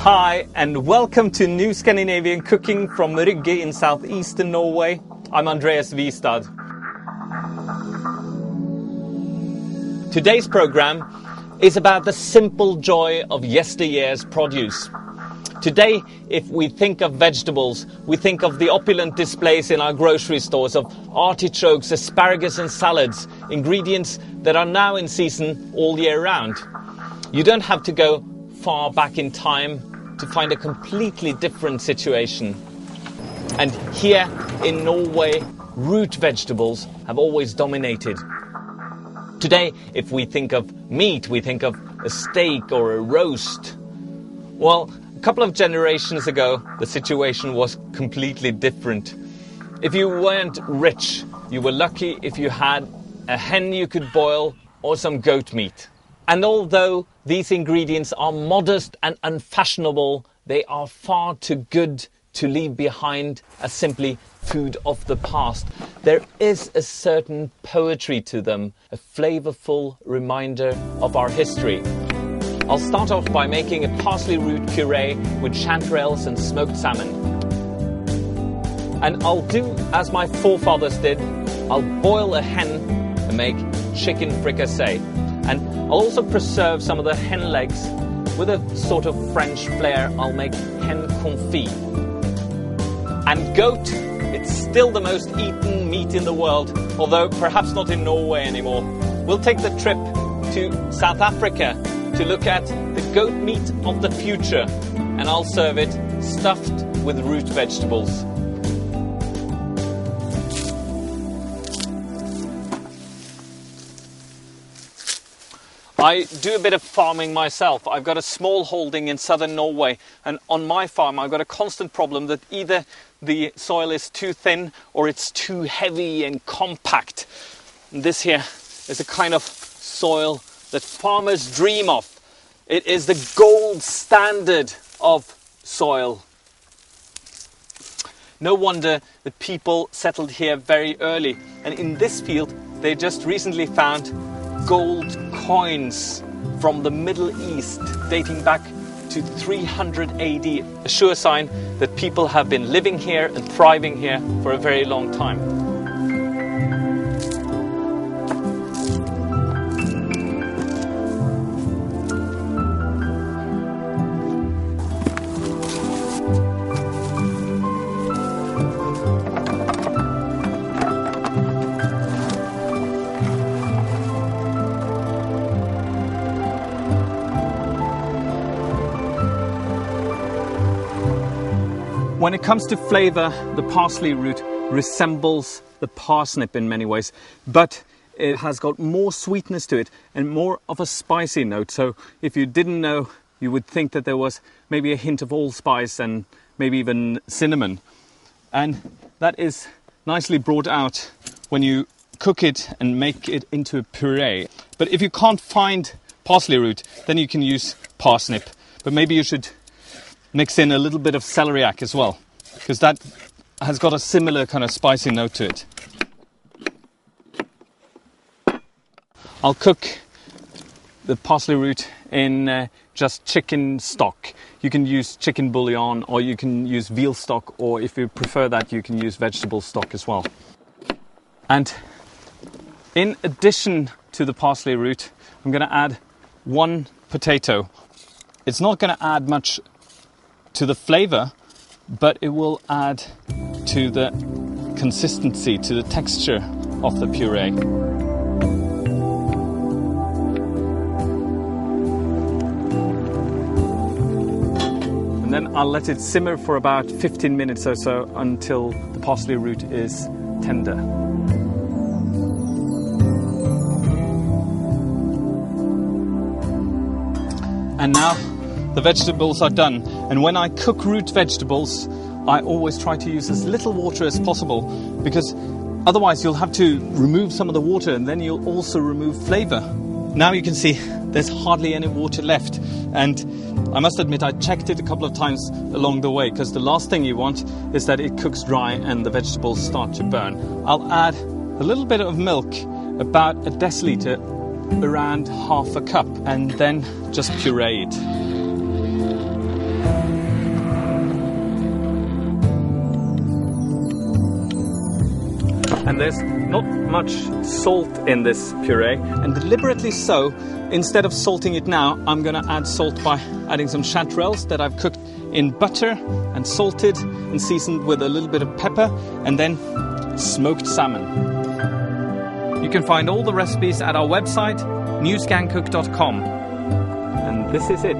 Hi and welcome to New Scandinavian Cooking from Rygge in southeastern Norway. I'm Andreas Wistad. Today's program is about the simple joy of yesteryear's produce. Today, if we think of vegetables, we think of the opulent displays in our grocery stores of artichokes, asparagus and salads, ingredients that are now in season all year round. You don't have to go far back in time to find a completely different situation. And here in Norway, root vegetables have always dominated. Today, if we think of meat, we think of a steak or a roast. Well, a couple of generations ago, the situation was completely different. If you weren't rich, you were lucky if you had a hen you could boil or some goat meat. And although these ingredients are modest and unfashionable, they are far too good to leave behind as simply food of the past. There is a certain poetry to them, a flavorful reminder of our history. I'll start off by making a parsley root puree with chanterelles and smoked salmon. And I'll do as my forefathers did. I'll boil a hen and make chicken fricassee. And I'll also preserve some of the hen legs with a sort of French flair. I'll make hen confit. And goat, it's still the most eaten meat in the world, although perhaps not in Norway anymore. We'll take the trip to South Africa to look at the goat meat of the future, and I'll serve it stuffed with root vegetables. I do a bit of farming myself. I've got a small holding in southern Norway, and on my farm I've got a constant problem that either the soil is too thin or it's too heavy and compact. And this here is a kind of soil that farmers dream of. It is the gold standard of soil. No wonder that people settled here very early, and in this field they just recently found gold coins from the Middle East dating back to 300 AD, a sure sign that people have been living here and thriving here for a very long time. When it comes to flavor, the parsley root resembles the parsnip in many ways, but it has got more sweetness to it and more of a spicy note. So if you didn't know, you would think that there was maybe a hint of allspice and maybe even cinnamon. And that is nicely brought out when you cook it and make it into a puree. But if you can't find parsley root, then you can use parsnip. But maybe you should mix in a little bit of celeriac as well, because that has got a similar kind of spicy note to it. I'll cook the parsley root in just chicken stock. You can use chicken bouillon, or you can use veal stock, or if you prefer that, you can use vegetable stock as well. And in addition to the parsley root, I'm going to add one potato. It's not going to add much to the flavor, but it will add to the consistency, to the texture of the puree. And then I'll let it simmer for about 15 minutes or so until the parsley root is tender. And now the vegetables are done. And when I cook root vegetables, I always try to use as little water as possible, because otherwise you'll have to remove some of the water and then you'll also remove flavour. Now you can see there's hardly any water left, and I must admit I checked it a couple of times along the way, because the last thing you want is that it cooks dry and the vegetables start to burn. I'll add a little bit of milk, about a deciliter, around half a cup, and then just puree it. And there's not much salt in this puree, and deliberately so, instead of salting it now, I'm going to add salt by adding some chanterelles that I've cooked in butter and salted and seasoned with a little bit of pepper, and then smoked salmon. You can find all the recipes at our website, newscancook.com. And this is it.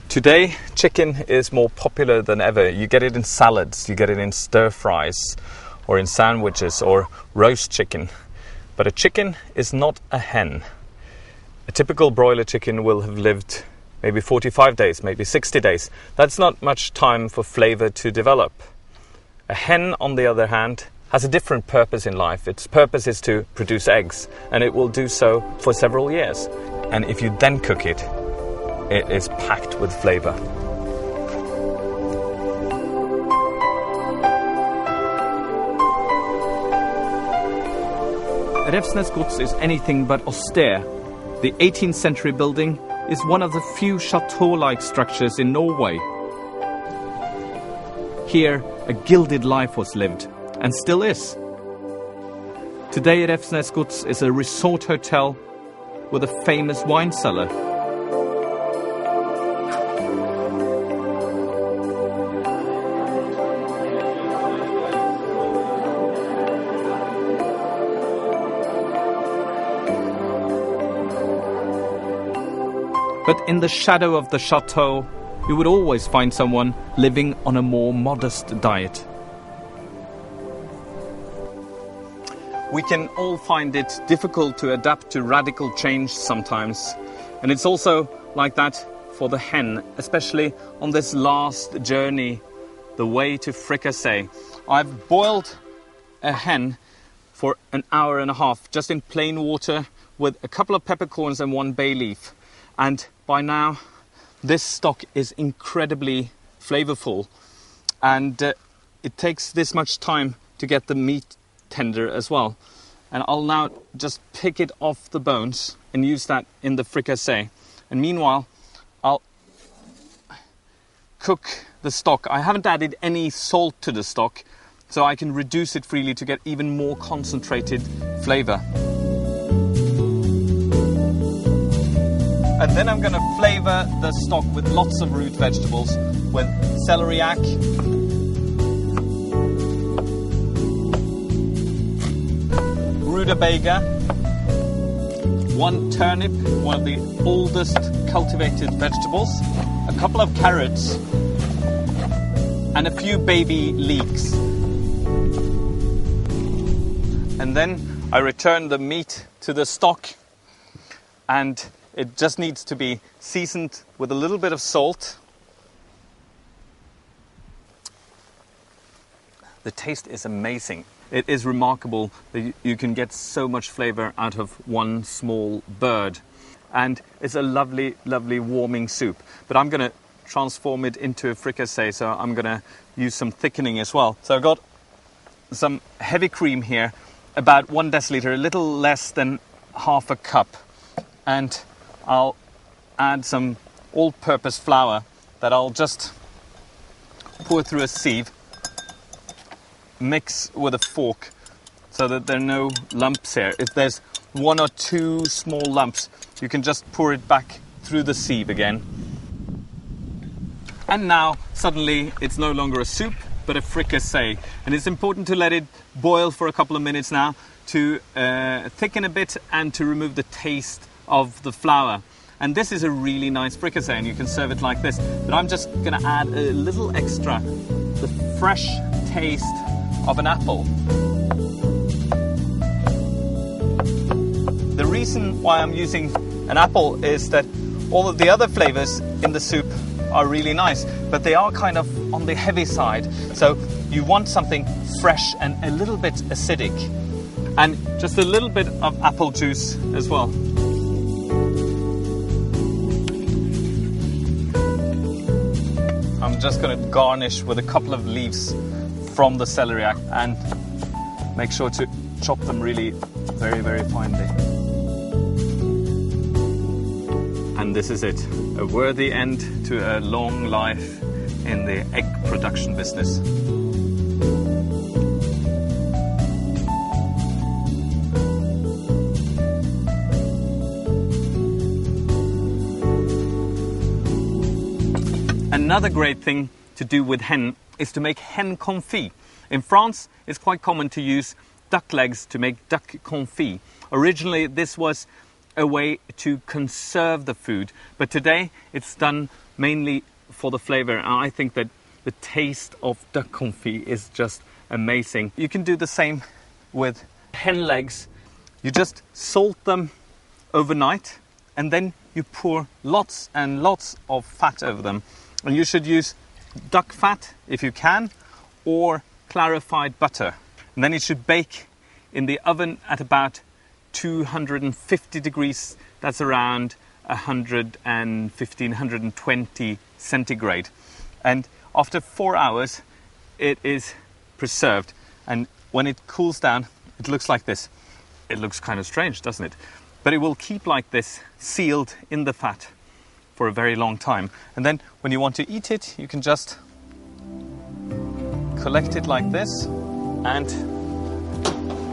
Today, chicken is more popular than ever. You get it in salads, you get it in stir fries, or in sandwiches, or roast chicken. But a chicken is not a hen. A typical broiler chicken will have lived maybe 45 days, maybe 60 days. That's not much time for flavor to develop. A hen, on the other hand, has a different purpose in life. Its purpose is to produce eggs, and it will do so for several years. And if you then cook it, it is packed with flavor. Refsnes Gods is anything but austere. The 18th century building is one of the few chateau-like structures in Norway. Here, a gilded life was lived, and still is. Today, Refsnes Gods is a resort hotel with a famous wine cellar. But in the shadow of the chateau, you would always find someone living on a more modest diet. We can all find it difficult to adapt to radical change sometimes. And it's also like that for the hen, especially on this last journey, the way to fricassee. I've boiled a hen for an hour and a half, just in plain water, with a couple of peppercorns and one bay leaf. And by now, this stock is incredibly flavorful, and it takes this much time to get the meat tender as well. And I'll now just pick it off the bones and use that in the fricassee. And meanwhile, I'll cook the stock. I haven't added any salt to the stock, so I can reduce it freely to get even more concentrated flavor. And then I'm going to flavor the stock with lots of root vegetables, with celeriac, rutabaga, one turnip, one of the oldest cultivated vegetables, a couple of carrots, and a few baby leeks. And then I return the meat to the stock, and it just needs to be seasoned with a little bit of salt. The taste is amazing. It is remarkable that you can get so much flavor out of one small bird. And it's a lovely, lovely warming soup. But I'm going to transform it into a fricassee, so I'm going to use some thickening as well. So I've got some heavy cream here, about 1 deciliter, a little less than half a cup. And I'll add some all-purpose flour that I'll just pour through a sieve, mix with a fork so that there are no lumps here. If there's 1 or 2 small lumps, you can just pour it back through the sieve again. And now, suddenly, it's no longer a soup, but a fricassee. And it's important to let it boil for a couple of minutes now to thicken a bit and to remove the taste of the flour. And this is a really nice fricassee, and you can serve it like this. But I'm just going to add a little extra, the fresh taste of an apple. The reason why I'm using an apple is that all of the other flavors in the soup are really nice, but they are kind of on the heavy side. So you want something fresh and a little bit acidic, and just a little bit of apple juice as well. I'm just going to garnish with a couple of leaves from the celeriac and make sure to chop them really very, very finely. And this is it, a worthy end to a long life in the egg production business. Another great thing to do with hen is to make hen confit. In France, it's quite common to use duck legs to make duck confit. Originally, this was a way to conserve the food, but today it's done mainly for the flavor. And I think that the taste of duck confit is just amazing. You can do the same with hen legs. You just salt them overnight, and then you pour lots and lots of fat over them. And you should use duck fat if you can, or clarified butter. And then it should bake in the oven at about 250 degrees. That's around 115, 120 centigrade. And after 4 hours, it is preserved. And when it cools down, it looks like this. It looks kind of strange, doesn't it? But it will keep like this, sealed in the fat for a very long time. And then when you want to eat it, you can just collect it like this and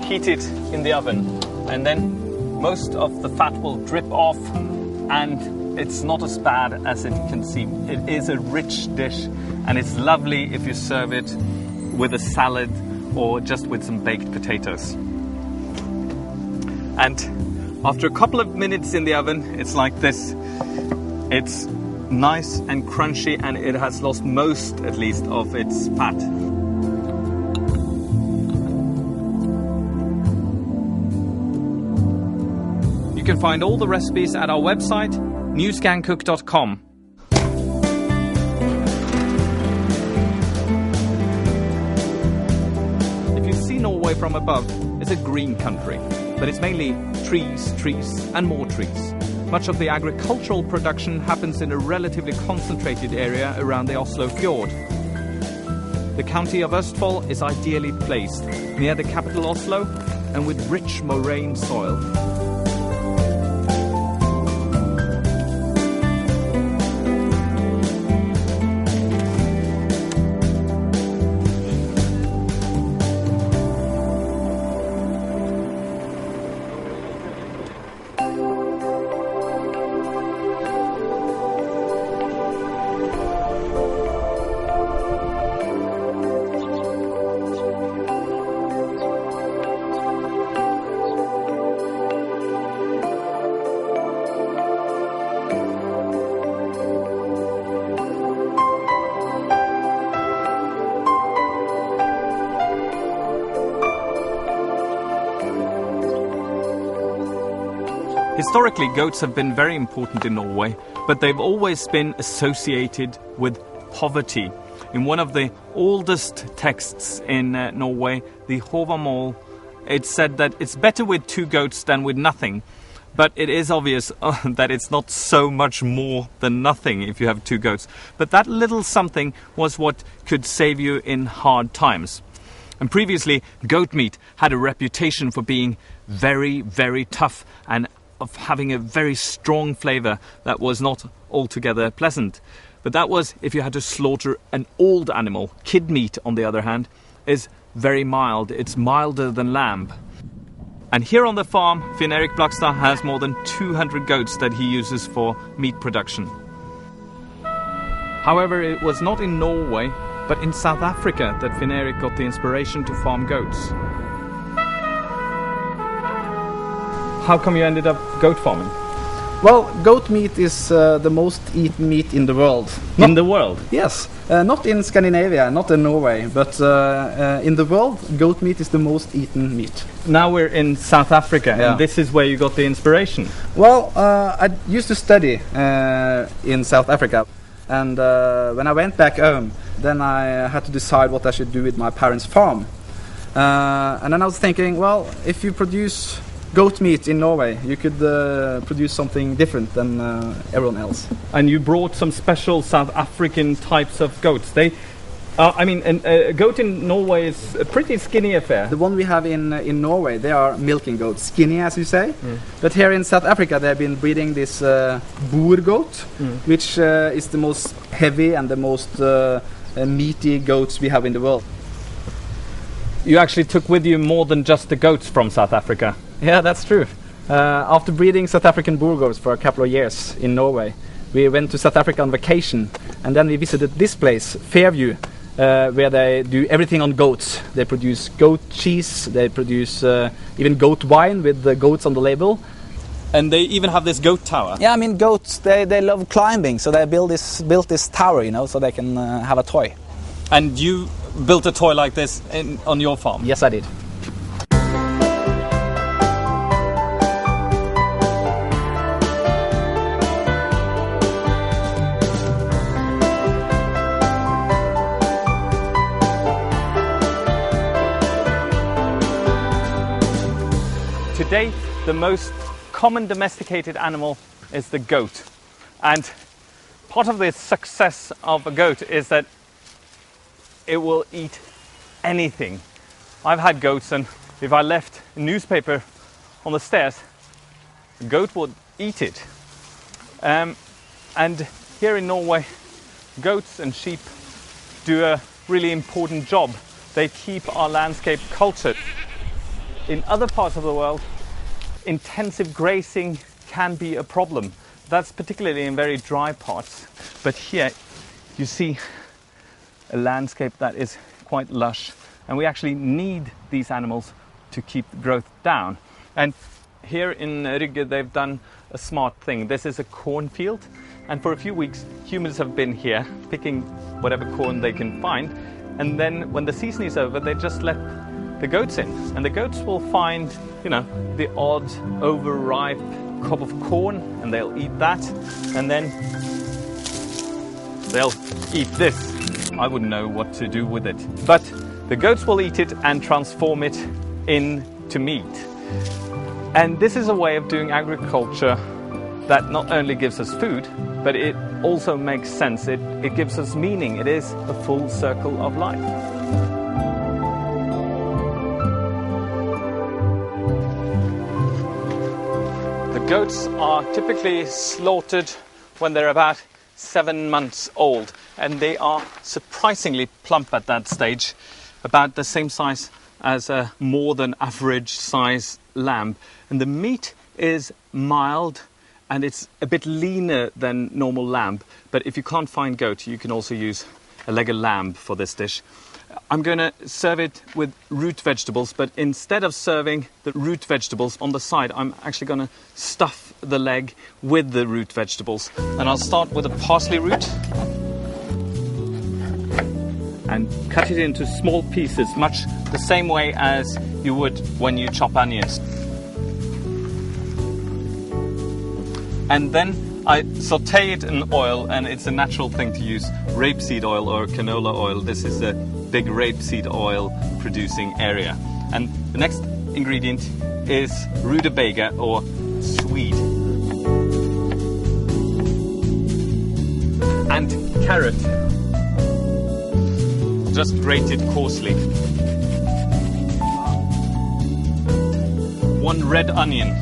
heat it in the oven. And then most of the fat will drip off, and it's not as bad as it can seem. It is a rich dish, and it's lovely if you serve it with a salad or just with some baked potatoes. And after a couple of minutes in the oven, it's like this. It's nice and crunchy, and it has lost most, at least, of its fat. You can find all the recipes at our website, newscancook.com. If you see Norway from above, it's a green country, but it's mainly trees, trees and more trees. Much of the agricultural production happens in a relatively concentrated area around the Oslo fjord. The county of Østfold is ideally placed near the capital Oslo and with rich moraine soil. Historically, goats have been very important in Norway, but they've always been associated with poverty. In one of the oldest texts in Norway, the Håvamål, it said that it's better with 2 goats than with nothing. But it is obvious that it's not so much more than nothing if you have 2 goats. But that little something was what could save you in hard times. And previously, goat meat had a reputation for being very, very tough and of having a very strong flavour that was not altogether pleasant. But that was if you had to slaughter an old animal. Kid meat, on the other hand, is very mild. It's milder than lamb. And here on the farm, Finn Erik Blakstad has more than 200 goats that he uses for meat production. However, it was not in Norway, but in South Africa that Finn Erik got the inspiration to farm goats. How come you ended up goat farming? Well, goat meat is the most eaten meat in the world. In the world? Yes, not in Scandinavia, not in Norway, but in the world, goat meat is the most eaten meat. Now we're in South Africa, yeah. And this is where you got the inspiration. Well, I used to study in South Africa, and when I went back home, then I had to decide what I should do with my parents' farm. And then I was thinking, well, if you produce goat meat in Norway, you could produce something different than everyone else. And you brought some special South African types of goats. They, a goat in Norway is a pretty skinny affair. The one we have in Norway, they are milking goats, skinny as you say. But here in South Africa, they have been breeding this boer goat, which is the most heavy and the most meaty goats we have in the world. You actually took with you more than just the goats from South Africa. Yeah, that's true. After breeding South African boer goats for a couple of years in Norway, we went to South Africa on vacation, and then we visited this place, Fairview, where they do everything on goats. They produce goat cheese, they produce even goat wine with the goats on the label. And they even have this goat tower. Yeah, I mean goats, they love climbing, so they built this tower, so they can have a toy. And you built a toy like this on your farm? Yes, I did. Today, the most common domesticated animal is the goat. And part of the success of a goat is that it will eat anything. I've had goats, and if I left a newspaper on the stairs, the goat would eat it. And here in Norway, goats and sheep do a really important job. They keep our landscape cultured. In other parts of the world, intensive grazing can be a problem. That's particularly in very dry parts. But here you see a landscape that is quite lush, and we actually need these animals to keep the growth down. And here in Rygge they've done a smart thing. This is a cornfield, and for a few weeks humans have been here picking whatever corn they can find, and then when the season is over they just let the goats in, and the goats will find, the odd overripe cob of corn, and they'll eat that, and then they'll eat this. I wouldn't know what to do with it, but the goats will eat it and transform it into meat. And this is a way of doing agriculture that not only gives us food, but it also makes sense. It gives us meaning. It is a full circle of life. The goats are typically slaughtered when they're about 7 months old, and they are surprisingly plump at that stage, about the same size as a more than average size lamb. And the meat is mild and it's a bit leaner than normal lamb, but if you can't find goat, you can also use a leg of lamb for this dish. I'm going to serve it with root vegetables, but instead of serving the root vegetables on the side, I'm actually going to stuff the leg with the root vegetables. And I'll start with a parsley root and cut it into small pieces, much the same way as you would when you chop onions. And then I saute it in oil, and it's a natural thing to use rapeseed oil or canola oil. This is a big rapeseed oil producing area. And the next ingredient is rutabaga or swede. And carrot, just grated coarsely. 1 red onion.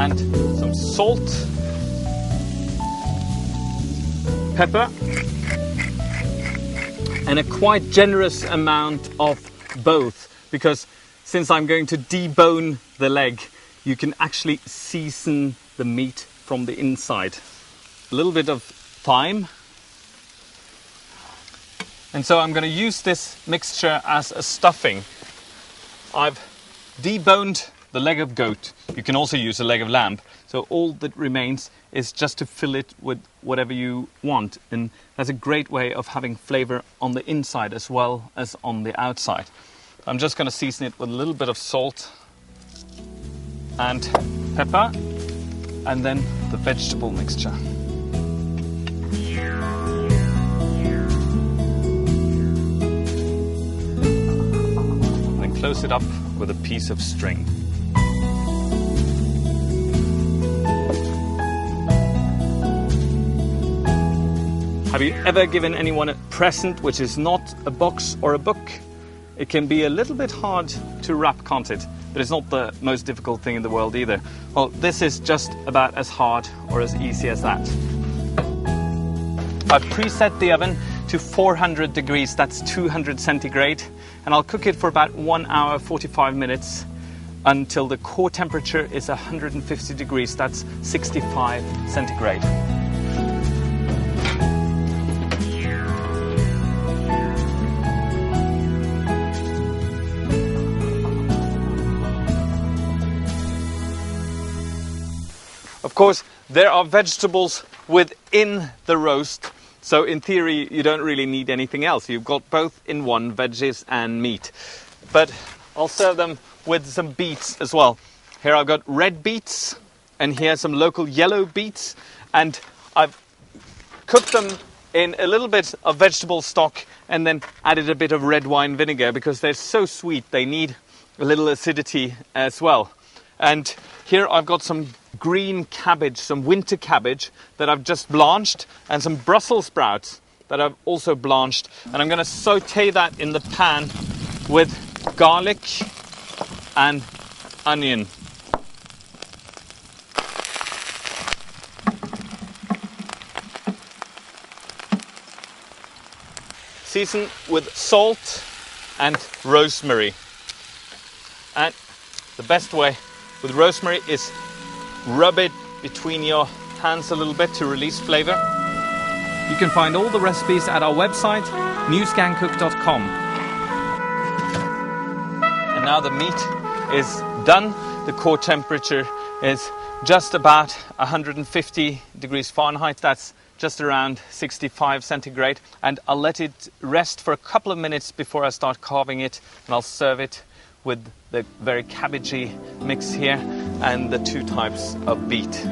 And some salt, pepper, and a quite generous amount of both, because since I'm going to debone the leg, you can actually season the meat from the inside. A little bit of thyme. And so I'm going to use this mixture as a stuffing. I've deboned the leg of goat. You can also use a leg of lamb. So all that remains is just to fill it with whatever you want. And that's a great way of having flavor on the inside as well as on the outside. I'm just going to season it with a little bit of salt and pepper, and then the vegetable mixture. And then close it up with a piece of string. Have you ever given anyone a present which is not a box or a book? It can be a little bit hard to wrap, can't it? But it's not the most difficult thing in the world either. Well, this is just about as hard or as easy as that. I've preset the oven to 400 degrees, that's 200 centigrade, and I'll cook it for about 1 hour, 45 minutes until the core temperature is 150 degrees, that's 65 centigrade. Of course, there are vegetables within the roast, so in theory you don't really need anything else. You've got both in one, veggies and meat. But I'll serve them with some beets as well. Here I've got red beets, and here some local yellow beets, and I've cooked them in a little bit of vegetable stock and then added a bit of red wine vinegar because they're so sweet, they need a little acidity as well. And here I've got some green cabbage, some winter cabbage that I've just blanched, and some Brussels sprouts that I've also blanched. And I'm going to saute that in the pan with garlic and onion. Season with salt and rosemary. And the best way with rosemary is rub it between your hands a little bit to release flavor. You can find all the recipes at our website, newscancook.com. And now the meat is done. The core temperature is just about 150 degrees Fahrenheit. That's just around 65 centigrade. And I'll let it rest for a couple of minutes before I start carving it, and I'll serve it with the very cabbagey mix here and the 2 types of beet.